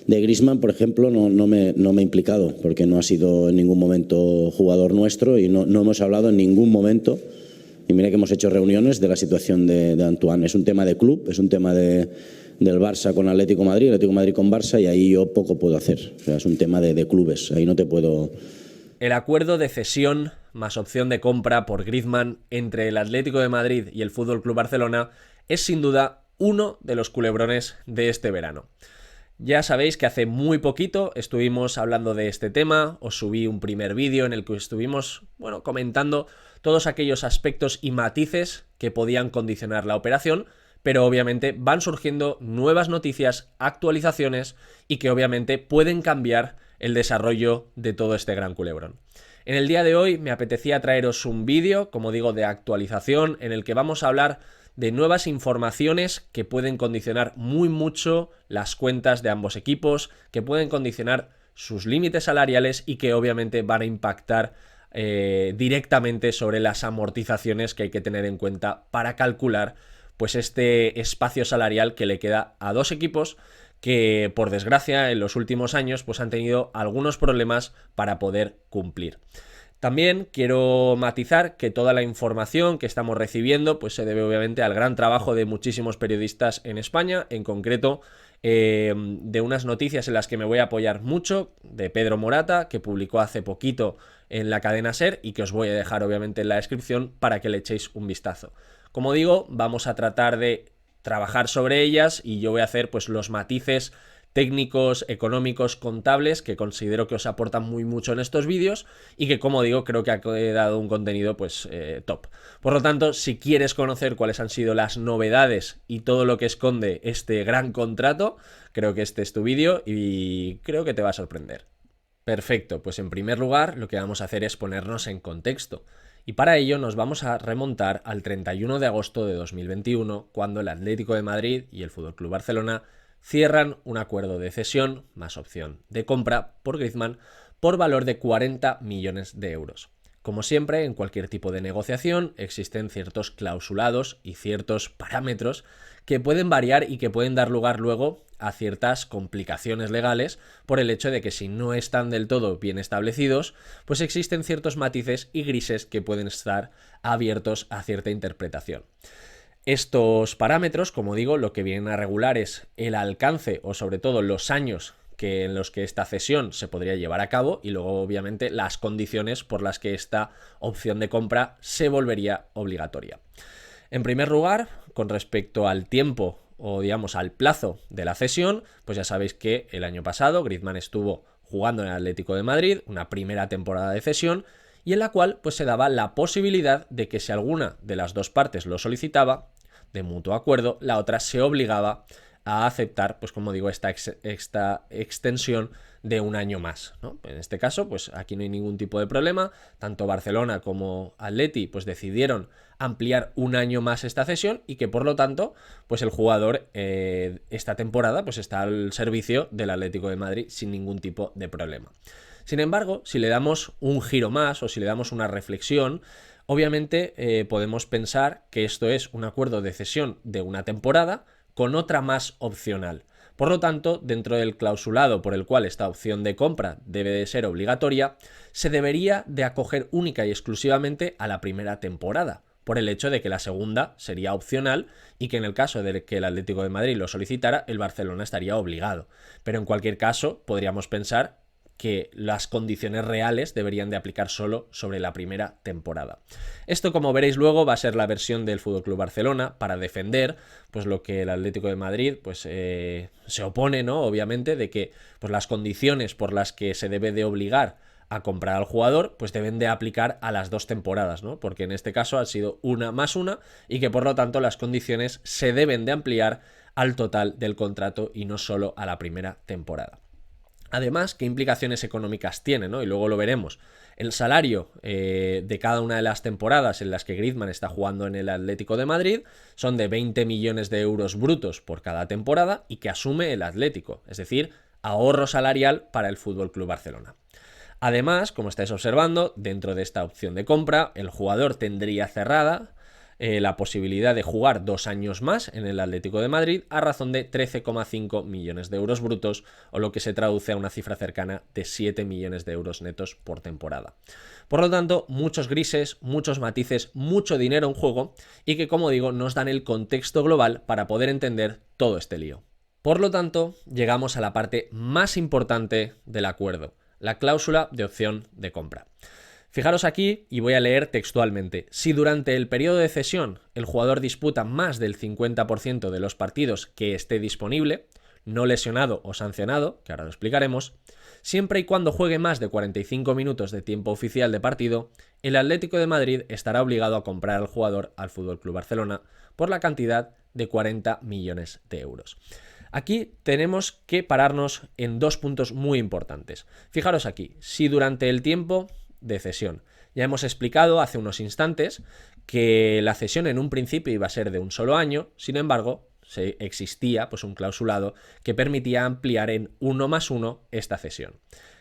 De Griezmann, por ejemplo, no me he implicado, porque no ha sido en ningún momento jugador nuestro y no hemos hablado en ningún momento. Y mira que hemos hecho reuniones de la situación de Antoine. Es un tema de club, es un tema del Barça con Atlético de Madrid con Barça, y ahí yo poco puedo hacer. O sea, es un tema de clubes, ahí no te puedo... El acuerdo de cesión más opción de compra por Griezmann entre el Atlético de Madrid y el FC Barcelona es sin duda uno de los culebrones de este verano. Ya sabéis que hace muy poquito estuvimos hablando de este tema, os subí un primer vídeo en el que estuvimos, comentando todos aquellos aspectos y matices que podían condicionar la operación, pero obviamente van surgiendo nuevas noticias, actualizaciones y que obviamente pueden cambiar el desarrollo de todo este gran culebrón. En el día de hoy me apetecía traeros un vídeo, como digo, de actualización en el que vamos a hablar de nuevas informaciones que pueden condicionar muy mucho las cuentas de ambos equipos, que pueden condicionar sus límites salariales y que obviamente van a impactar directamente sobre las amortizaciones que hay que tener en cuenta para calcular pues este espacio salarial que le queda a dos equipos que, por desgracia, en los últimos años pues han tenido algunos problemas para poder cumplir. También quiero matizar que toda la información que estamos recibiendo pues se debe obviamente al gran trabajo de muchísimos periodistas en España, en concreto de unas noticias en las que me voy a apoyar mucho, de Pedro Morata, que publicó hace poquito en la cadena SER y que os voy a dejar obviamente en la descripción para que le echéis un vistazo. Como digo, vamos a tratar de trabajar sobre ellas y yo voy a hacer pues los matices técnicos, económicos, contables que considero que os aportan muy mucho en estos vídeos y que, como digo, creo que ha dado un contenido pues top. Por lo tanto, si quieres conocer cuáles han sido las novedades y todo lo que esconde este gran contrato, creo que este es tu vídeo y creo que te va a sorprender. Perfecto, pues en primer lugar lo que vamos a hacer es ponernos en contexto. Y para ello nos vamos a remontar al 31 de agosto de 2021, cuando el Atlético de Madrid y el FC Barcelona cierran un acuerdo de cesión más opción de compra por Griezmann por valor de 40 millones de euros. Como siempre, en cualquier tipo de negociación existen ciertos clausulados y ciertos parámetros que pueden variar y que pueden dar lugar luego a ciertas complicaciones legales por el hecho de que si no están del todo bien establecidos, pues existen ciertos matices y grises que pueden estar abiertos a cierta interpretación. Estos parámetros, como digo, lo que vienen a regular es el alcance o sobre todo los años en los que esta cesión se podría llevar a cabo y luego obviamente las condiciones por las que esta opción de compra se volvería obligatoria. En primer lugar, con respecto al tiempo o digamos al plazo de la cesión, pues ya sabéis que el año pasado Griezmann estuvo jugando en el Atlético de Madrid, una primera temporada de cesión, y en la cual pues se daba la posibilidad de que si alguna de las dos partes lo solicitaba, de mutuo acuerdo, la otra se obligaba a aceptar, pues como digo, esta extensión de un año más, ¿no? En este caso, pues aquí no hay ningún tipo de problema, tanto Barcelona como Atleti pues decidieron ampliar un año más esta cesión y que por lo tanto, pues el jugador esta temporada pues está al servicio del Atlético de Madrid sin ningún tipo de problema. Sin embargo, si le damos un giro más o si le damos una reflexión, obviamente podemos pensar que esto es un acuerdo de cesión de una temporada con otra más opcional. Por lo tanto, dentro del clausulado por el cual esta opción de compra debe de ser obligatoria, se debería de acoger única y exclusivamente a la primera temporada, por el hecho de que la segunda sería opcional y que en el caso de que el Atlético de Madrid lo solicitara, el Barcelona estaría obligado. Pero en cualquier caso, podríamos pensar que las condiciones reales deberían de aplicar solo sobre la primera temporada. Esto, como veréis luego, va a ser la versión del FC Barcelona para defender pues lo que el Atlético de Madrid pues se opone, ¿no? Obviamente, de que pues las condiciones por las que se debe de obligar a comprar al jugador, pues deben de aplicar a las dos temporadas, ¿no? Porque en este caso ha sido una más una y que por lo tanto las condiciones se deben de ampliar al total del contrato y no solo a la primera temporada. Además, ¿qué implicaciones económicas tiene, ¿no? Y luego lo veremos. El salario de cada una de las temporadas en las que Griezmann está jugando en el Atlético de Madrid son de 20 millones de euros brutos por cada temporada y que asume el Atlético, es decir, ahorro salarial para el FC Barcelona. Además, como estáis observando, dentro de esta opción de compra, el jugador tendría cerrada la posibilidad de jugar 2 años más en el Atlético de Madrid a razón de 13,5 millones de euros brutos, o lo que se traduce a una cifra cercana de 7 millones de euros netos por temporada. Por lo tanto, muchos grises, muchos matices, mucho dinero en juego y que, como digo, nos dan el contexto global para poder entender todo este lío. Por lo tanto, llegamos a la parte más importante del acuerdo, la cláusula de opción de compra. Fijaros aquí y voy a leer textualmente. Si durante el periodo de cesión el jugador disputa más del 50% de los partidos que esté disponible, no lesionado o sancionado, que ahora lo explicaremos, siempre y cuando juegue más de 45 minutos de tiempo oficial de partido, el Atlético de Madrid estará obligado a comprar al jugador al FC Barcelona por la cantidad de 40 millones de euros. Aquí tenemos que pararnos en 2 puntos muy importantes. Fijaros aquí, si durante el tiempo de cesión, ya hemos explicado hace unos instantes que la cesión en un principio iba a ser de un solo año, sin embargo, existía pues un clausulado que permitía ampliar en 1+1 esta cesión.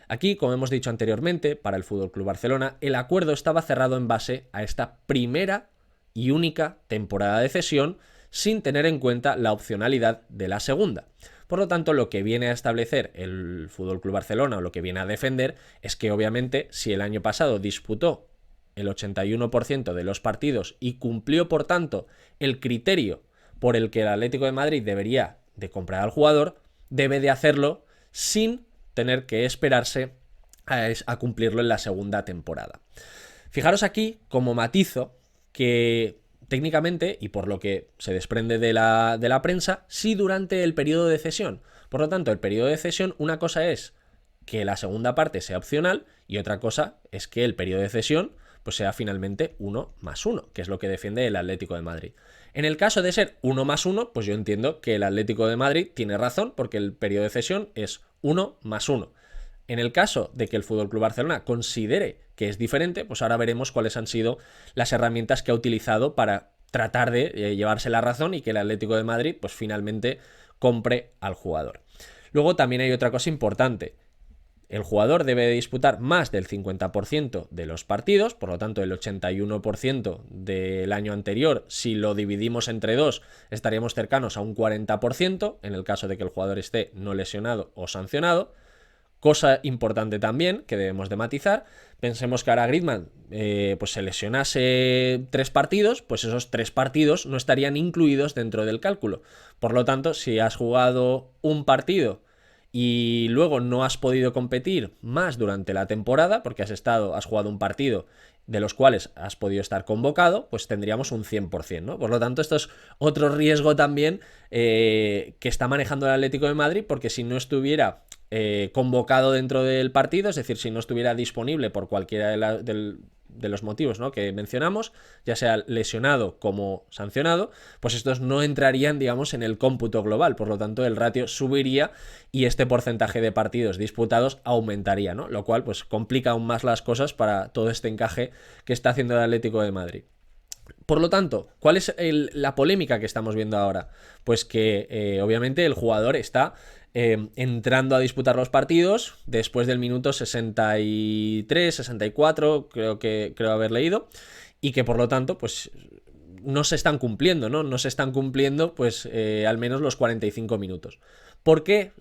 Aquí, como hemos dicho anteriormente, para el FC Barcelona, el acuerdo estaba cerrado en base a esta primera y única temporada de cesión, sin tener en cuenta la opcionalidad de la segunda. Por lo tanto, lo que viene a establecer el FC Barcelona, o lo que viene a defender, es que obviamente si el año pasado disputó el 81% de los partidos y cumplió, por tanto, el criterio por el que el Atlético de Madrid debería de comprar al jugador, debe de hacerlo sin tener que esperarse a cumplirlo en la segunda temporada. Fijaros aquí como matizo que técnicamente, y por lo que se desprende de la prensa, sí durante el periodo de cesión. Por lo tanto, el periodo de cesión, una cosa es que la segunda parte sea opcional y otra cosa es que el periodo de cesión pues sea finalmente 1+1, que es lo que defiende el Atlético de Madrid. En el caso de ser 1+1, pues yo entiendo que el Atlético de Madrid tiene razón porque el periodo de cesión es 1+1. En el caso de que el FC Barcelona considere que es diferente, pues ahora veremos cuáles han sido las herramientas que ha utilizado para tratar de llevarse la razón y que el Atlético de Madrid pues finalmente compre al jugador. Luego también hay otra cosa importante. El jugador debe de disputar más del 50% de los partidos, por lo tanto el 81% del año anterior, si lo dividimos entre 2, estaríamos cercanos a un 40%, en el caso de que el jugador esté no lesionado o sancionado. Cosa importante también, que debemos de matizar, pensemos que ahora Griezmann pues se lesionase 3 partidos, pues esos 3 partidos no estarían incluidos dentro del cálculo. Por lo tanto, si has jugado un partido y luego no has podido competir más durante la temporada, porque has jugado un partido de los cuales has podido estar convocado, pues tendríamos un 100%, ¿no? Por lo tanto, esto es otro riesgo también que está manejando el Atlético de Madrid, porque si no estuviera convocado dentro del partido, es decir, si no estuviera disponible por cualquiera de los motivos, ¿no?, que mencionamos, ya sea lesionado como sancionado, pues estos no entrarían, digamos, en el cómputo global. Por lo tanto, el ratio subiría y este porcentaje de partidos disputados aumentaría, ¿no? Lo cual pues complica aún más las cosas para todo este encaje que está haciendo el Atlético de Madrid. Por lo tanto, ¿cuál es la polémica que estamos viendo ahora? Pues que obviamente el jugador está entrando a disputar los partidos después del minuto 63, 64, creo haber leído, y que por lo tanto pues no se están cumpliendo, ¿no? No se están cumpliendo pues al menos los 45 minutos. ¿Por qué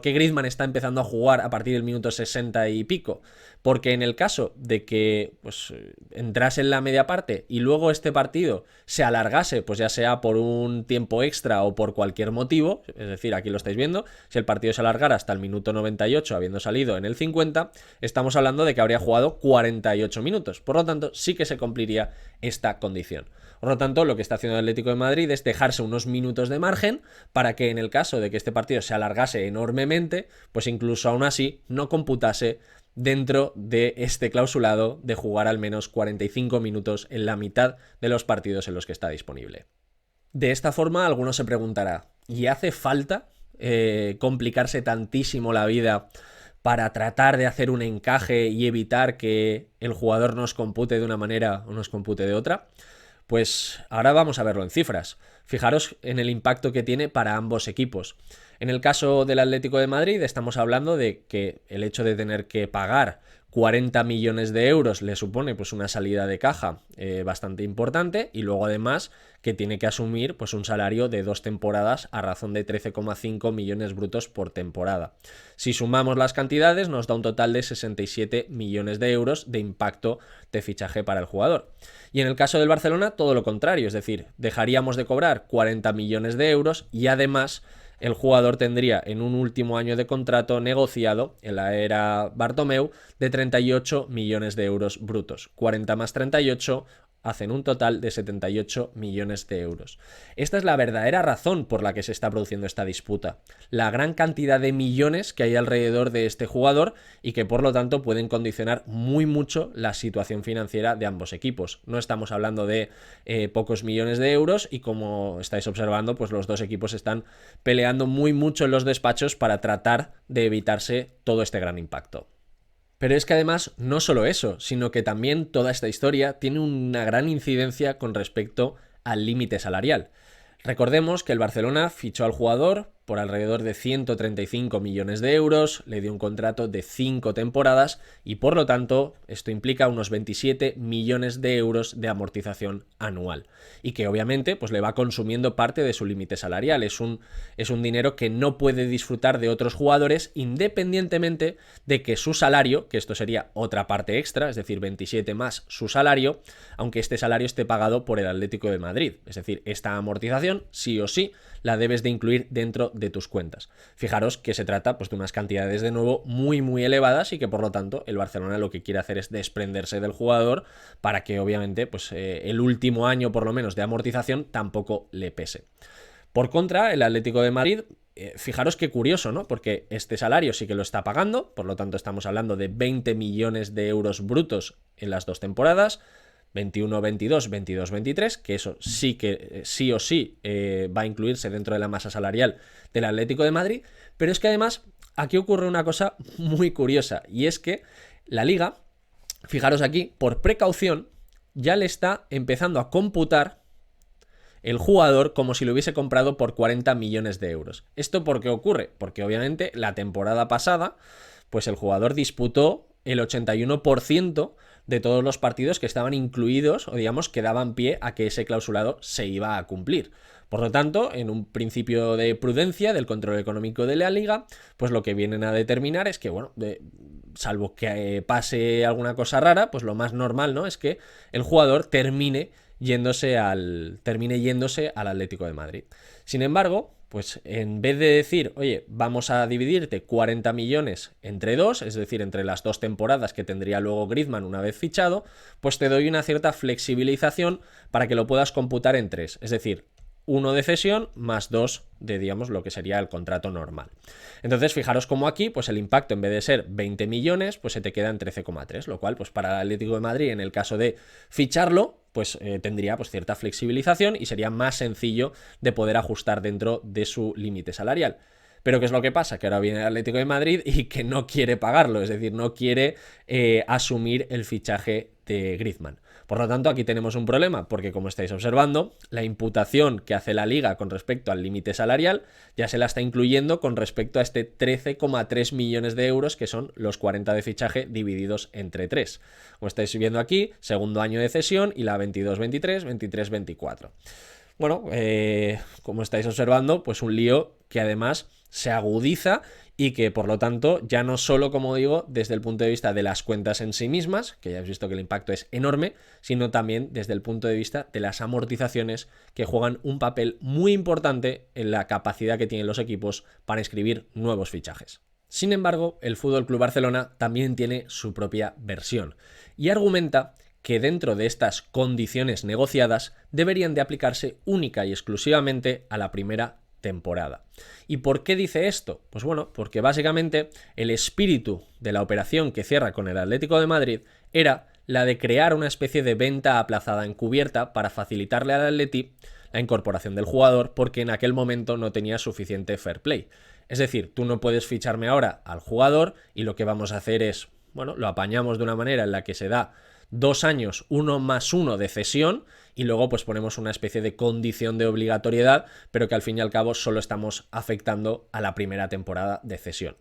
Griezmann está empezando a jugar a partir del minuto 60 y pico? Porque en el caso de que pues entrase en la media parte y luego este partido se alargase, pues ya sea por un tiempo extra o por cualquier motivo, es decir, aquí lo estáis viendo, si el partido se alargara hasta el minuto 98 habiendo salido en el 50, estamos hablando de que habría jugado 48 minutos. Por lo tanto, sí que se cumpliría esta condición. Por lo tanto, lo que está haciendo el Atlético de Madrid es dejarse unos minutos de margen para que en el caso de que este partido se alargase enormemente, pues incluso aún así no computase dentro de este clausulado de jugar al menos 45 minutos en la mitad de los partidos en los que está disponible. De esta forma, alguno se preguntará, ¿y hace falta complicarse tantísimo la vida para tratar de hacer un encaje y evitar que el jugador nos compute de una manera o nos compute de otra? Pues ahora vamos a verlo en cifras. Fijaros en el impacto que tiene para ambos equipos. En el caso del Atlético de Madrid estamos hablando de que el hecho de tener que pagar 40 millones de euros le supone pues una salida de caja bastante importante, y luego además que tiene que asumir pues un salario de 2 temporadas a razón de 13,5 millones brutos por temporada. Si sumamos las cantidades nos da un total de 67 millones de euros de impacto de fichaje para el jugador. Y en el caso del Barcelona todo lo contrario, es decir, dejaríamos de cobrar 40 millones de euros y además el jugador tendría en un último año de contrato negociado en la era Bartomeu de 38 millones de euros brutos. 40 más 38 hacen un total de 78 millones de euros. Esta es la verdadera razón por la que se está produciendo esta disputa. La gran cantidad de millones que hay alrededor de este jugador y que por lo tanto pueden condicionar muy mucho la situación financiera de ambos equipos. No estamos hablando de pocos millones de euros, y como estáis observando, pues los dos equipos están peleando muy mucho en los despachos para tratar de evitarse todo este gran impacto. Pero es que además no solo eso, sino que también toda esta historia tiene una gran incidencia con respecto al límite salarial. Recordemos que el Barcelona fichó al jugador por alrededor de 135 millones de euros, le dio un contrato de 5 temporadas y por lo tanto esto implica unos 27 millones de euros de amortización anual, y que obviamente pues le va consumiendo parte de su límite salarial. Es un dinero que no puede disfrutar de otros jugadores, independientemente de que su salario, que esto sería otra parte extra, es decir, 27 más su salario, aunque este salario esté pagado por el Atlético de Madrid. Es decir, esta amortización sí o sí la debes de incluir dentro de tus cuentas. Fijaros que se trata pues de unas cantidades de nuevo muy elevadas, y que por lo tanto el Barcelona lo que quiere hacer es desprenderse del jugador para que obviamente pues el último año por lo menos de amortización tampoco le pese. Por contra, el Atlético de Madrid, fijaros qué curioso, ¿no? Porque este salario sí que lo está pagando, por lo tanto estamos hablando de 20 millones de euros brutos en las 2 temporadas, 21-22, 22-23, que eso sí que sí o sí va a incluirse dentro de la masa salarial del Atlético de Madrid. Pero es que además aquí ocurre una cosa muy curiosa, y es que la Liga, fijaros aquí, por precaución ya le está empezando a computar el jugador como si lo hubiese comprado por 40 millones de euros. ¿Esto por qué ocurre? Porque obviamente la temporada pasada pues el jugador disputó el 81% de todos los partidos que estaban incluidos, o digamos que daban pie a que ese clausulado se iba a cumplir. Por lo tanto, en un principio de prudencia del control económico de la Liga, pues lo que vienen a determinar es que, bueno, salvo que pase alguna cosa rara, pues lo más normal, ¿no?, es que el jugador termine yéndose al Atlético de Madrid. Sin embargo, pues en vez de decir, oye, vamos a dividirte 40 millones entre 2, es decir, entre las 2 temporadas que tendría luego Griezmann una vez fichado, pues te doy una cierta flexibilización para que lo puedas computar en 3, es decir, 1 de cesión más 2 de, digamos, lo que sería el contrato normal. Entonces, fijaros cómo aquí, pues el impacto en vez de ser 20 millones, pues se te queda en 13,3, lo cual, pues para el Atlético de Madrid, en el caso de ficharlo, pues tendría pues cierta flexibilización y sería más sencillo de poder ajustar dentro de su límite salarial. Pero ¿qué es lo que pasa? Que ahora viene el Atlético de Madrid y que no quiere pagarlo, es decir, no quiere asumir el fichaje de Griezmann. Por lo tanto, aquí tenemos un problema, porque como estáis observando, la imputación que hace la Liga con respecto al límite salarial ya se la está incluyendo con respecto a este 13,3 millones de euros, que son los 40 de fichaje divididos entre 3. Como estáis viendo aquí, segundo año de cesión y la 22-23, 23-24. Bueno, como estáis observando, pues un lío que además se agudiza y que por lo tanto ya no solo, como digo, desde el punto de vista de las cuentas en sí mismas, que ya habéis visto que el impacto es enorme, sino también desde el punto de vista de las amortizaciones, que juegan un papel muy importante en la capacidad que tienen los equipos para inscribir nuevos fichajes. Sin embargo, el FC Barcelona también tiene su propia versión y argumenta que dentro de estas condiciones negociadas deberían de aplicarse única y exclusivamente a la primera temporada. ¿Y por qué dice esto? Pues bueno, porque básicamente el espíritu de la operación que cierra con el Atlético de Madrid era la de crear una especie de venta aplazada encubierta para facilitarle al Atleti la incorporación del jugador, porque en aquel momento no tenía suficiente fair play. Es decir, tú no puedes ficharme ahora al jugador y lo que vamos a hacer es, bueno, lo apañamos de una manera en la que se da 2 años, 1 más 1 de cesión, y luego pues ponemos una especie de condición de obligatoriedad, pero que al fin y al cabo solo estamos afectando a la primera temporada de cesión.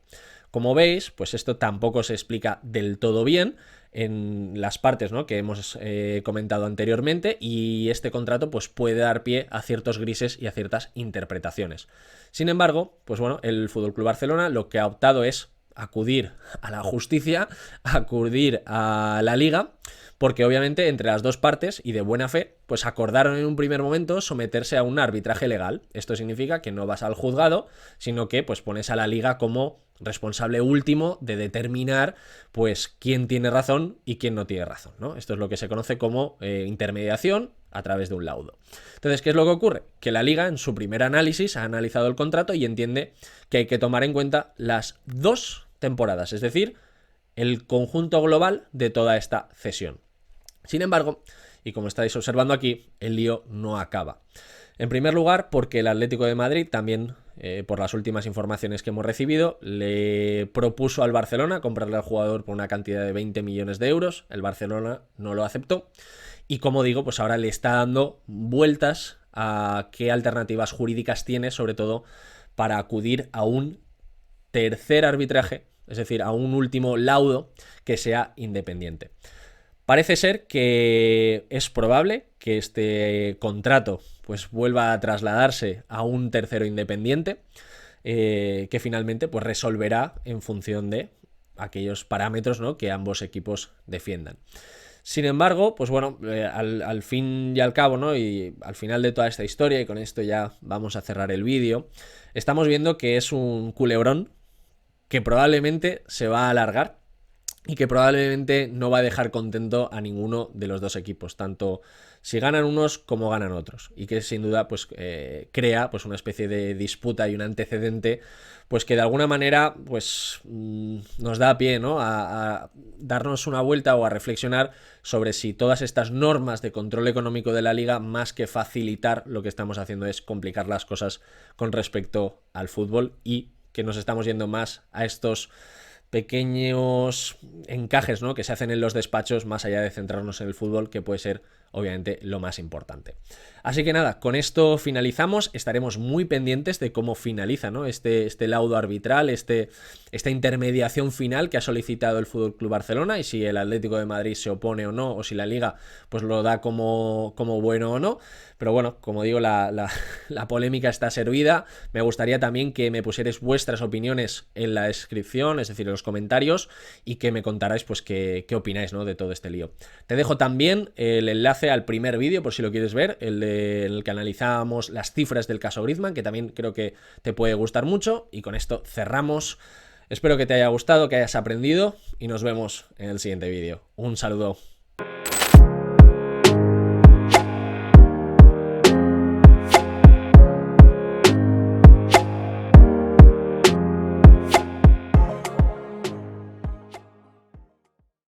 Como veis, pues esto tampoco se explica del todo bien en las partes, ¿no?, que hemos comentado anteriormente, y este contrato pues puede dar pie a ciertos grises y a ciertas interpretaciones. Sin embargo, pues bueno, el FC Barcelona lo que ha optado es acudir a la justicia, acudir a la Liga, porque obviamente entre las dos partes y de buena fe pues acordaron en un primer momento someterse a un arbitraje legal. Esto significa que no vas al juzgado, sino que pues pones a la Liga como responsable último de determinar pues quién tiene razón y quién no tiene razón, ¿no? Esto es lo que se conoce como intermediación a través de un laudo. Entonces, ¿qué es lo que ocurre? Que la Liga en su primer análisis ha analizado el contrato y entiende que hay que tomar en cuenta las 2 temporadas, es decir, el conjunto global de toda esta cesión. Sin embargo, y como estáis observando aquí, el lío no acaba. En primer lugar, porque el Atlético de Madrid también, por las últimas informaciones que hemos recibido, le propuso al Barcelona comprarle al jugador por una cantidad de 20 millones de euros. El Barcelona no lo aceptó. Y como digo, pues ahora le está dando vueltas a qué alternativas jurídicas tiene, sobre todo para acudir a un tercer arbitraje, es decir, a un último laudo que sea independiente. Parece ser que es probable que este contrato pues vuelva a trasladarse a un tercero independiente que finalmente pues resolverá en función de aquellos parámetros, ¿no?, que ambos equipos defiendan. Sin embargo, pues bueno, al fin y al cabo, ¿no?, y al final de toda esta historia, y con esto ya vamos a cerrar el vídeo, estamos viendo que es un culebrón que probablemente se va a alargar y que probablemente no va a dejar contento a ninguno de los dos equipos, tanto si ganan unos como ganan otros, y que sin duda pues crea pues una especie de disputa y un antecedente pues que de alguna manera pues nos da pie, ¿no?, a darnos una vuelta o a reflexionar sobre si todas estas normas de control económico de la Liga, más que facilitar, lo que estamos haciendo es complicar las cosas con respecto al fútbol, y que nos estamos yendo más a estos pequeños encajes, ¿no?, que se hacen en los despachos, más allá de centrarnos en el fútbol, que puede ser obviamente lo más importante. Así que nada, con esto finalizamos. Estaremos muy pendientes de cómo finaliza, ¿no?, este laudo arbitral, esta intermediación final que ha solicitado el FC Barcelona, y si el Atlético de Madrid se opone o no, o si la Liga pues lo da como bueno o no. Pero bueno, como digo, la polémica está servida. Me gustaría también que me pusierais vuestras opiniones en la descripción, es decir, en los comentarios, y que me contarais pues qué opináis, ¿no?, de todo este lío. Te dejo también el enlace al primer vídeo por si lo quieres ver, en el que analizábamos las cifras del caso Griezmann, que también creo que te puede gustar mucho. Y con esto cerramos. Espero que te haya gustado, que hayas aprendido, y nos vemos en el siguiente vídeo. Un saludo.